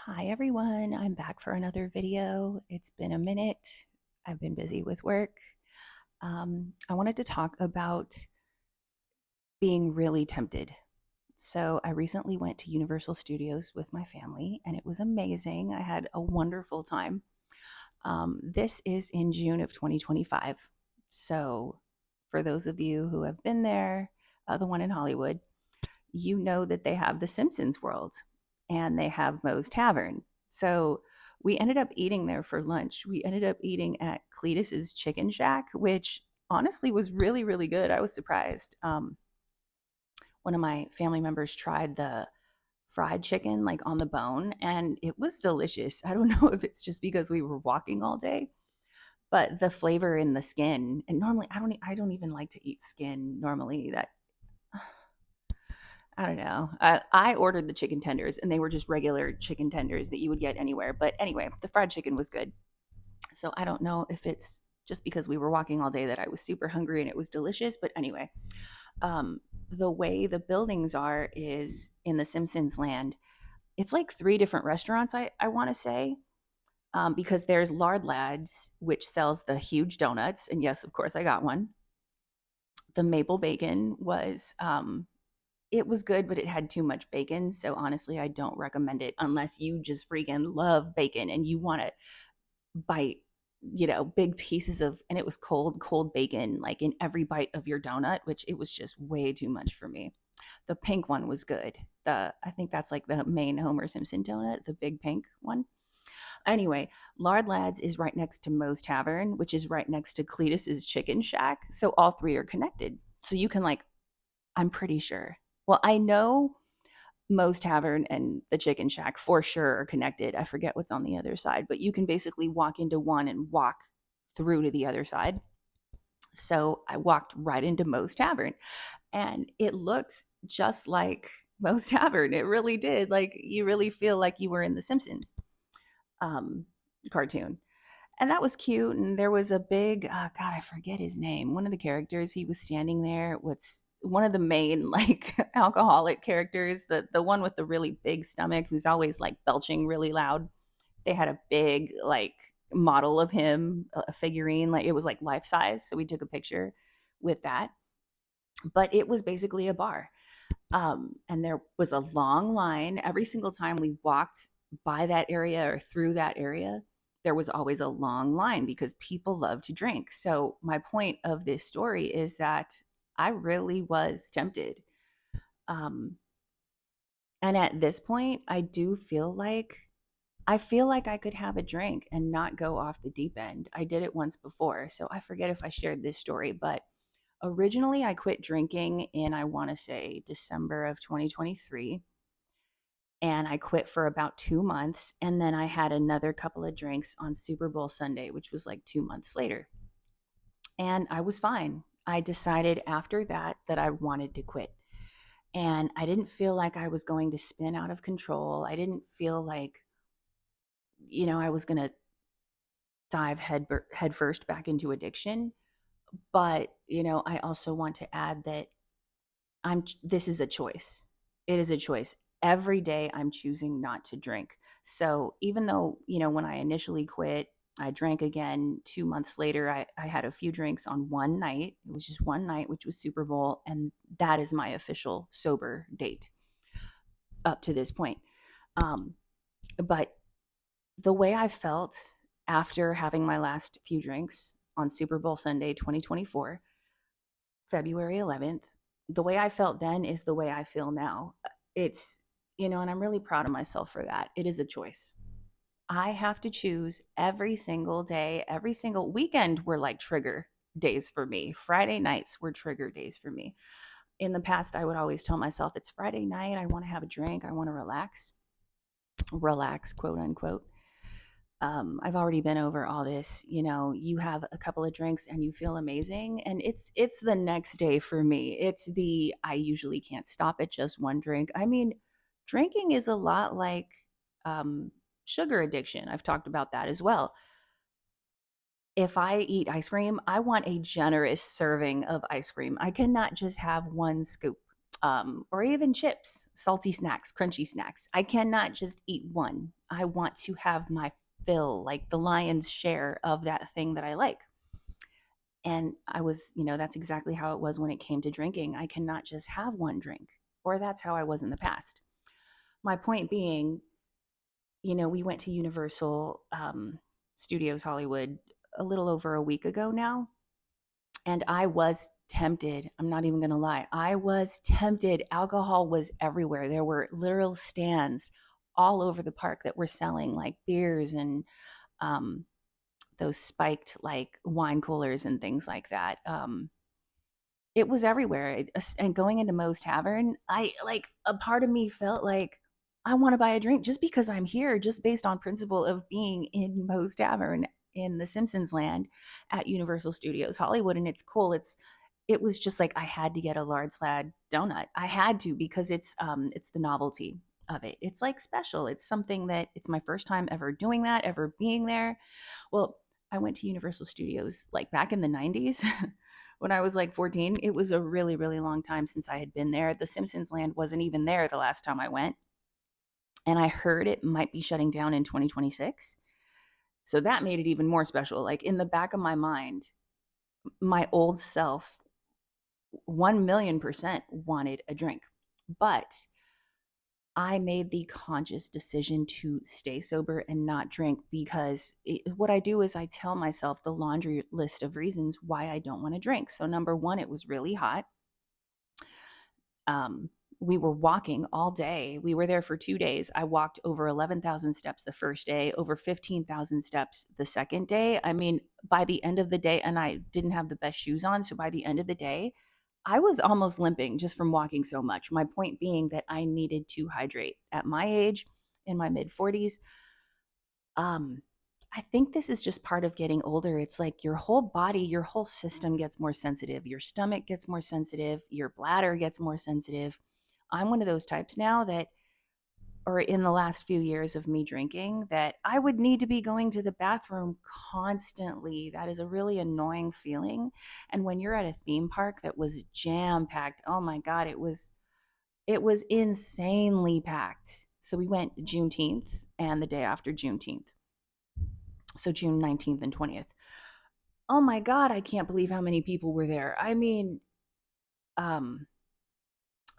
Hi everyone, I'm back for another video. It's been a minute. I've been busy with work. I wanted to talk about being really tempted. So, I recently went to Universal Studios with my family and it was amazing. I had a wonderful time. This is in June of 2025. So, for those of you who have been there, the one in Hollywood, you know that they have the Simpsons World and they have Moe's Tavern. So we ended up eating there for lunch. We ended up eating at Cletus's Chicken Shack, which honestly was really, really good. I was surprised. One of my family members tried the fried chicken like on the bone and it was delicious. I don't know if it's just because we were walking all day, but the flavor in the skin, and normally I don't even like to eat skin normally. That I don't know. I ordered the chicken tenders and they were just regular chicken tenders that you would get anywhere. But anyway, the fried chicken was good. So I don't know if it's just because we were walking all day that I was super hungry and it was delicious. But anyway, the way the buildings are is in the Simpsons land. It's like three different restaurants, I want to say. Because there's Lard Lads, which sells the huge donuts. And yes, of course, I got one. The maple bacon was it was good, but it had too much bacon. So honestly, I don't recommend it unless you just freaking love bacon and you want to bite, big pieces of, and it was cold, cold bacon, like in every bite of your donut, which it was just way too much for me. The pink one was good. I think that's like the main Homer Simpson donut, the big pink one. Anyway, Lard Lads is right next to Moe's Tavern, which is right next to Cletus's Chicken Shack. So all three are connected. So you can like, I'm pretty sure. Well, I know Moe's Tavern and the Chicken Shack for sure are connected. I forget what's on the other side, but you can basically walk into one and walk through to the other side. So I walked right into Moe's Tavern and it looked just like Moe's Tavern. It really did. Like you really feel like you were in the Simpsons um, cartoon. And that was cute. And there was a big, God, I forget his name. One of the characters, he was standing there. What's one of the main like alcoholic characters, the one with the really big stomach who's always like belching really loud. They had a big like model of him, a figurine, like it was like life size. So we took a picture with that. But it was basically a bar. And there was a long line every single time we walked by that area or through that area. There was always a long line because people love to drink. So my point of this story is that I really was tempted. Um, and at this point, I feel like I could have a drink and not go off the deep end. I did it once before, so I forget if I shared this story, but originally I quit drinking in, I want to say, December of 2023. And I quit for about 2 months. And then I had another couple of drinks on Super Bowl Sunday, which was like 2 months later. And I was fine. I decided after that that I wanted to quit. And I didn't feel like I was going to spin out of control. I didn't feel like, I was going to dive head first back into addiction. But, I also want to add that this is a choice. It is a choice. Every day I'm choosing not to drink. So even though, when I initially quit, I drank again 2 months later. I had a few drinks on one night. It was just one night, which was Super Bowl. And that is my official sober date up to this point. Um, but the way I felt after having my last few drinks on Super Bowl Sunday 2024, February 11th, the way I felt then is the way I feel now. It's, and I'm really proud of myself for that. It is a choice. I have to choose every single day, every single weekend were like trigger days for me. Friday nights were trigger days for me. In the past, I would always tell myself, it's Friday night. I want to have a drink. I want to relax, quote unquote. I've already been over all this. You have a couple of drinks and you feel amazing, and it's the next day for me. I usually can't stop at just one drink. I mean, drinking is a lot like um, sugar addiction. I've talked about that as well. If I eat ice cream, I want a generous serving of ice cream. I cannot just have one scoop. or even chips, salty snacks, crunchy snacks. I cannot just eat one. I want to have my fill, like the lion's share of that thing that I like. And I was, that's exactly how it was when it came to drinking. I cannot just have one drink, or that's how I was in the past. My point being, we went to Universal Studios Hollywood a little over a week ago now, and I was tempted. I'm not even going to lie. I was tempted. Alcohol was everywhere. There were literal stands all over the park that were selling like beers and um, those spiked like wine coolers and things like that. It was everywhere. And going into Moe's Tavern, I like a part of me felt like I want to buy a drink just because I'm here, just based on principle of being in Moe's Tavern in the Simpsons land at Universal Studios Hollywood. And it's cool. It was just like I had to get a large slab donut. I had to because it's the novelty of it. It's like special. It's something that it's my first time ever doing that, ever being there. Well, I went to Universal Studios like back in the 90s when I was like 14. It was a really, really long time since I had been there. The Simpsons land wasn't even there the last time I went. And I heard it might be shutting down in 2026. So that made it even more special. Like in the back of my mind, my old self 1,000,000% wanted a drink. But I made the conscious decision to stay sober and not drink because what I do is I tell myself the laundry list of reasons why I don't want to drink. So, number one, it was really hot. We were walking all day. We were there for 2 days. I walked over 11,000 steps the first day, over 15,000 steps the second day. I mean, by the end of the day, and I didn't have the best shoes on. So, by the end of the day, I was almost limping just from walking so much. My point being that I needed to hydrate at my age, in my mid 40s. Um, I think this is just part of getting older. It's like your whole body, your whole system gets more sensitive. Your stomach gets more sensitive. Your bladder gets more sensitive. I'm one of those types now that, or in the last few years of me drinking, that I would need to be going to the bathroom constantly. That is a really annoying feeling. And when you're at a theme park that was jam packed, oh my God, it was insanely packed. So we went Juneteenth and the day after Juneteenth. So June 19th and 20th. Oh my God, I can't believe how many people were there. I mean, um,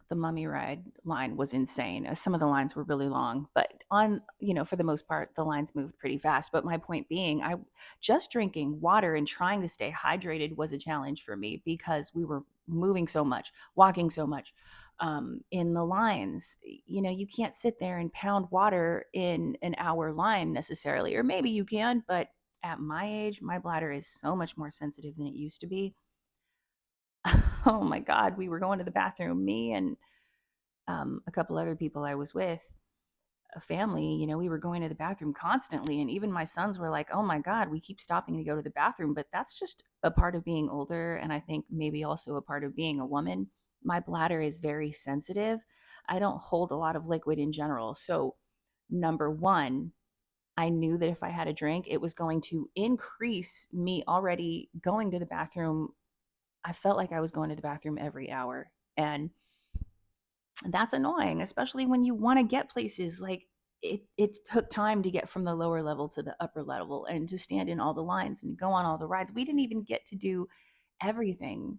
the mummy ride line was insane. Some of the lines were really long, but for the most part, the lines moved pretty fast. But my point being, I just drinking water and trying to stay hydrated was a challenge for me because we were moving so much, walking so much in the lines. You can't sit there and pound water in an hour line necessarily, or maybe you can, but at my age, my bladder is so much more sensitive than it used to be. Oh my God, we were going to the bathroom, me and a couple other people I was with, a family, we were going to the bathroom constantly. And even my sons were like, oh my God, we keep stopping to go to the bathroom. But that's just a part of being older. And I think maybe also a part of being a woman. My bladder is very sensitive. I don't hold a lot of liquid in general. So, number one, I knew that if I had a drink, it was going to increase me already going to the bathroom. I felt like I was going to the bathroom every hour. And that's annoying, especially when you want to get places. Like it took time to get from the lower level to the upper level and to stand in all the lines and go on all the rides. We didn't even get to do everything.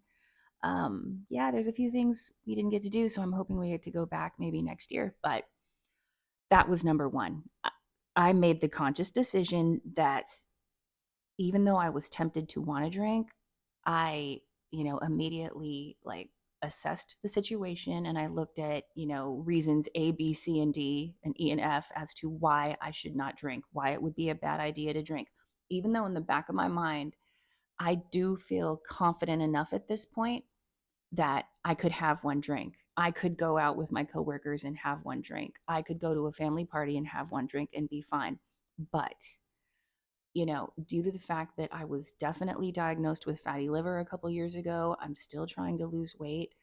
Yeah, there's a few things we didn't get to do, so I'm hoping we get to go back maybe next year. But that was number one. I made the conscious decision that even though I was tempted to want to drink, I, immediately like assessed the situation and I looked at, reasons A, B, C, and D, and E and F as to why I should not drink, why it would be a bad idea to drink. Even though in the back of my mind, I do feel confident enough at this point that I could have one drink. I could go out with my coworkers and have one drink. I could go to a family party and have one drink and be fine. But due to the fact that I was definitely diagnosed with fatty liver a couple years ago, I'm still trying to lose weight.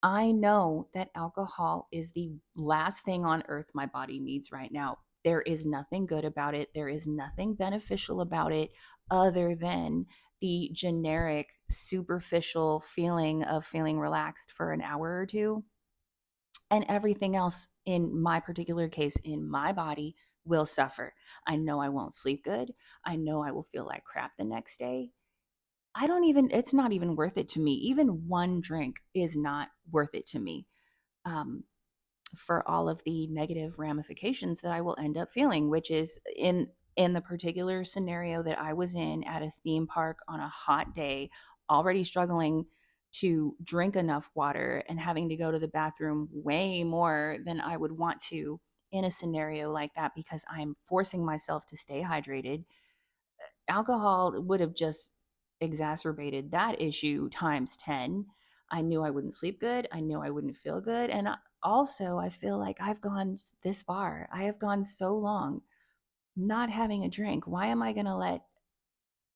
I know that alcohol is the last thing on earth my body needs right now. There is nothing good about it. There is nothing beneficial about it other than the generic, superficial feeling of feeling relaxed for an hour or two. and everything else in my particular case in my body will suffer. I know I won't sleep good. I know I will feel like crap the next day. I don't even, it's not even worth it to me. Even one drink is not worth it to me, um, for all of the negative ramifications that I will end up feeling, which is in the particular scenario that I was in at a theme park on a hot day, already struggling to drink enough water and having to go to the bathroom way more than I would want to in a scenario like that because I'm forcing myself to stay hydrated. Alcohol would have just exacerbated that issue times 10. I knew I wouldn't sleep good. I knew I wouldn't feel good. And also, I feel like I've gone this far. I have gone so long not having a drink. Why am I going to let,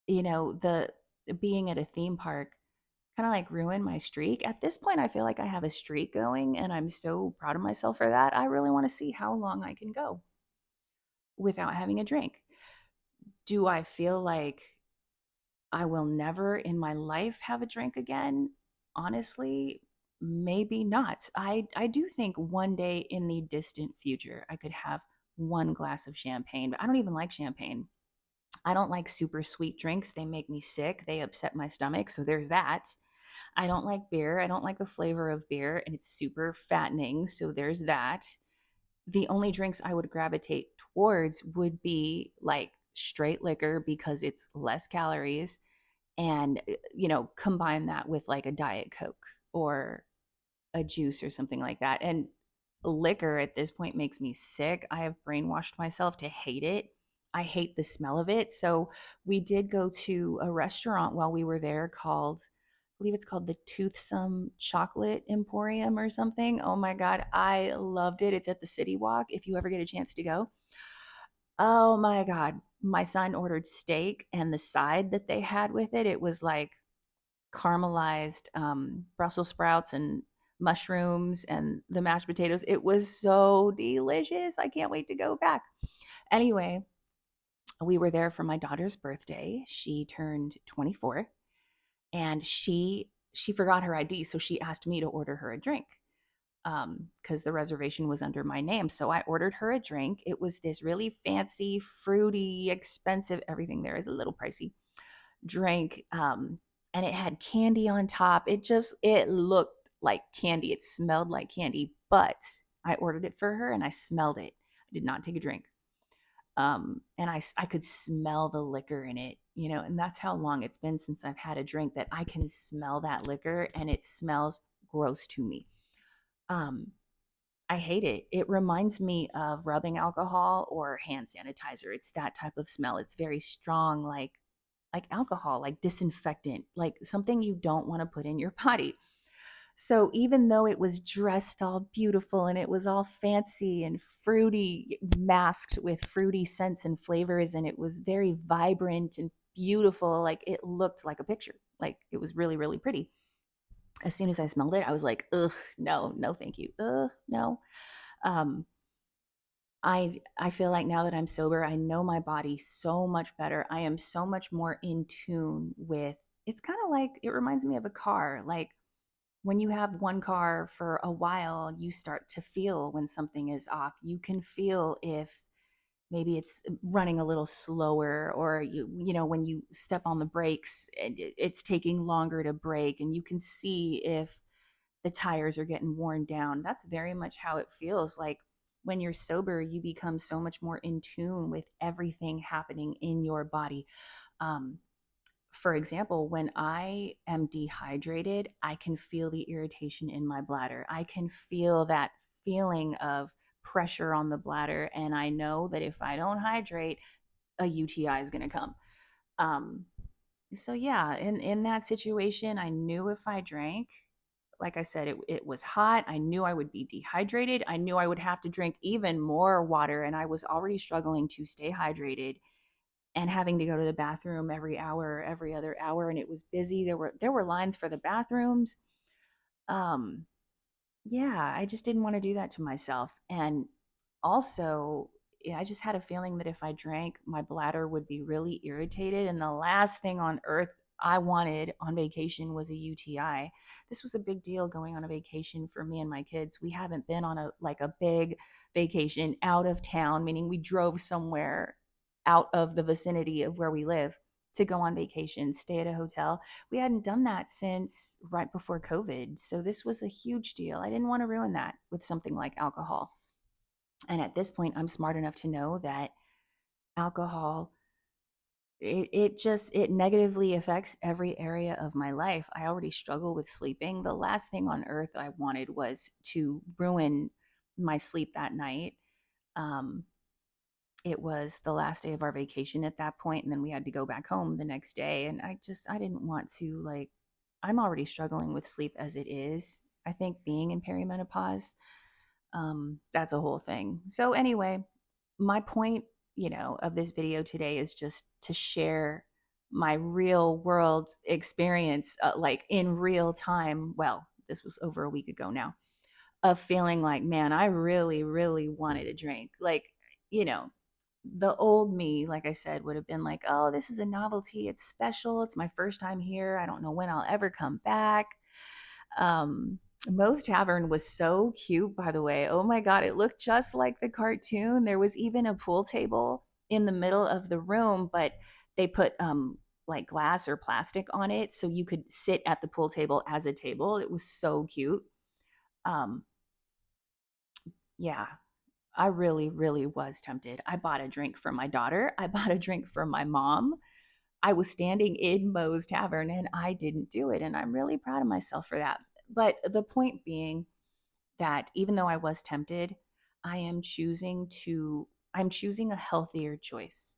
the being at a theme park kind of like ruin my streak? At this point, I feel like I have a streak going and I'm so proud of myself for that. I really want to see how long I can go without having a drink. Do I feel like I will never in my life have a drink again? Honestly, maybe not. I do think one day in the distant future I could have one glass of champagne, but I don't even like champagne. I don't like super sweet drinks. They make me sick. They upset my stomach. So there's that. I don't like beer. I don't like the flavor of beer and it's super fattening. So there's that. The only drinks I would gravitate towards would be like straight liquor because it's less calories and combine that with like a diet coke or a juice or something like that. And liquor at this point makes me sick. I have brainwashed myself to hate it. I hate the smell of it. So we did go to a restaurant while we were there called, I believe it's called the Toothsome Chocolate Emporium or something. Oh my god, I loved it. It's at the City Walk if you ever get a chance to go. Oh my god, my son ordered steak, and the side that they had with it, it was like caramelized Brussels sprouts and mushrooms and the mashed potatoes. It was so delicious. I can't wait to go back. Anyway, we were there for my daughter's birthday. She turned 24 and she forgot her ID, so she asked me to order her a drink because the reservation was under my name. So I ordered her a drink. It was this really fancy, fruity, expensive, everything there is a little pricey drink, and it had candy on top. It looked like candy. It smelled like candy, but I ordered it for her and I smelled it. I did not take a drink. And I could smell the liquor in it, and that's how long it's been since I've had a drink that I can smell that liquor and it smells gross to me. Um, I hate it. It reminds me of rubbing alcohol or hand sanitizer. It's that type of smell. It's very strong, like alcohol, like disinfectant, like something you don't want to put in your body. So even though it was dressed all beautiful and it was all fancy and fruity, masked with fruity scents and flavors, and it was very vibrant and beautiful, like it looked like a picture. Like it was really, really pretty. As soon as I smelled it, I was like, ugh, no, no, thank you. No. Um, I feel like now that I'm sober, I know my body so much better. I am so much more in tune with, it's kind of like it reminds me of a car. Like when you have one car for a while, you start to feel when something is off. You can feel if maybe it's running a little slower, or when you step on the brakes and it's taking longer to brake, and you can see if the tires are getting worn down. That's very much how it feels like when you're sober. You become so much more in tune with everything happening in your body. um, for example, when I am dehydrated, I can feel the irritation in my bladder. I can feel that feeling of pressure on the bladder, and I know that if I don't hydrate, a UTI is going to come. Um, so yeah, in that situation, I knew if I drank, like I said, it was hot. I knew I would be dehydrated. I knew I would have to drink even more water, and I was already struggling to stay hydrated and having to go to the bathroom every hour, every other hour, and it was busy. There were lines for the bathrooms. Um, yeah, I just didn't want to do that to myself. And also, yeah, I just had a feeling that if I drank, my bladder would be really irritated. And the last thing on earth I wanted on vacation was a UTI. This was a big deal going on a vacation for me and my kids. We haven't been on a big vacation out of town, meaning we drove somewhere out of the vicinity of where we live to go on vacation, stay at a hotel. We hadn't done that since right before COVID. So this was a huge deal. I didn't want to ruin that with something like alcohol. And at this point, I'm smart enough to know that alcohol, it negatively affects every area of my life. I already struggle with sleeping. The last thing on earth I wanted was to ruin my sleep that night. Um, it was the last day of our vacation at that point, and then we had to go back home the next day. And I didn't want to, like, I'm already struggling with sleep as it is. I think being in perimenopause, that's a whole thing. So anyway, my point, of this video today is just to share my real world experience, like in real time. Well, this was over a week ago now, of feeling like, man, I really, really wanted a drink. Like, you know, the old me, like I said, would have been like, oh, this is a novelty. It's special. It's my first time here. I don't know when I'll ever come back. Um, Moe's Tavern was so cute, by the way. Oh my God, it looked just like the cartoon. There was even a pool table in the middle of the room, but they put like glass or plastic on it so you could sit at the pool table as a table. It was so cute. Um, yeah, I really, really was tempted. I bought a drink for my daughter. I bought a drink for my mom. I was standing in Moe's Tavern and I didn't do it. And I'm really proud of myself for that. But the point being that even though I was tempted, I am I'm choosing a healthier choice.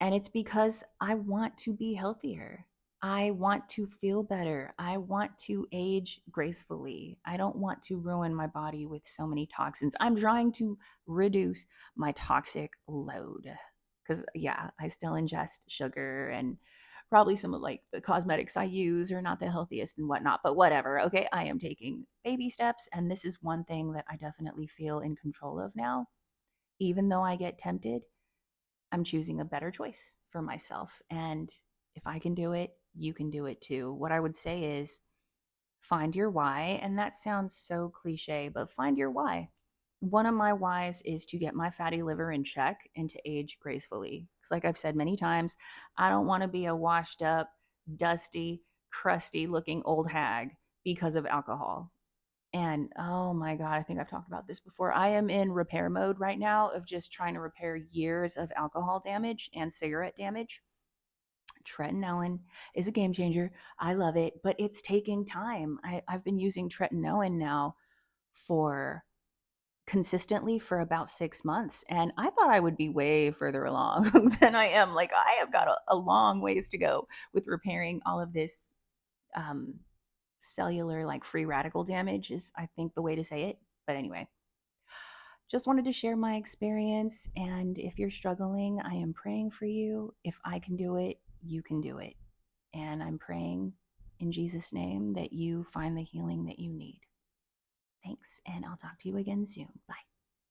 And it's because I want to be healthier. I want to feel better. I want to age gracefully. I don't want to ruin my body with so many toxins. I'm trying to reduce my toxic load. Because, yeah, I still ingest sugar, and probably some of like the cosmetics I use are not the healthiest and whatnot, but whatever. Okay. I am taking baby steps. And this is one thing that I definitely feel in control of now. Even though I get tempted, I'm choosing a better choice for myself. And if I can do it, you can do it too. What I would say is find your why. And that sounds so cliche, but find your why. One of my whys is to get my fatty liver in check and to age gracefully. Because, like I've said many times, I don't want to be a washed up, dusty, crusty looking old hag because of alcohol. And oh my God, I think I've talked about this before. I am in repair mode right now of just trying to repair years of alcohol damage and cigarette damage. Tretinoin is a game changer. I love it, but it's taking time. I've been using tretinoin now for consistently for about 6 months. And I thought I would be way further along than I am. Like, I have got a long ways to go with repairing all of this um, cellular, like free radical damage, is I think the way to say it. But anyway, just wanted to share my experience. And if you're struggling, I am praying for you. If I can do it, you can do it. And I'm praying in Jesus' name that you find the healing that you need. Thanks. And I'll talk to you again soon. Bye.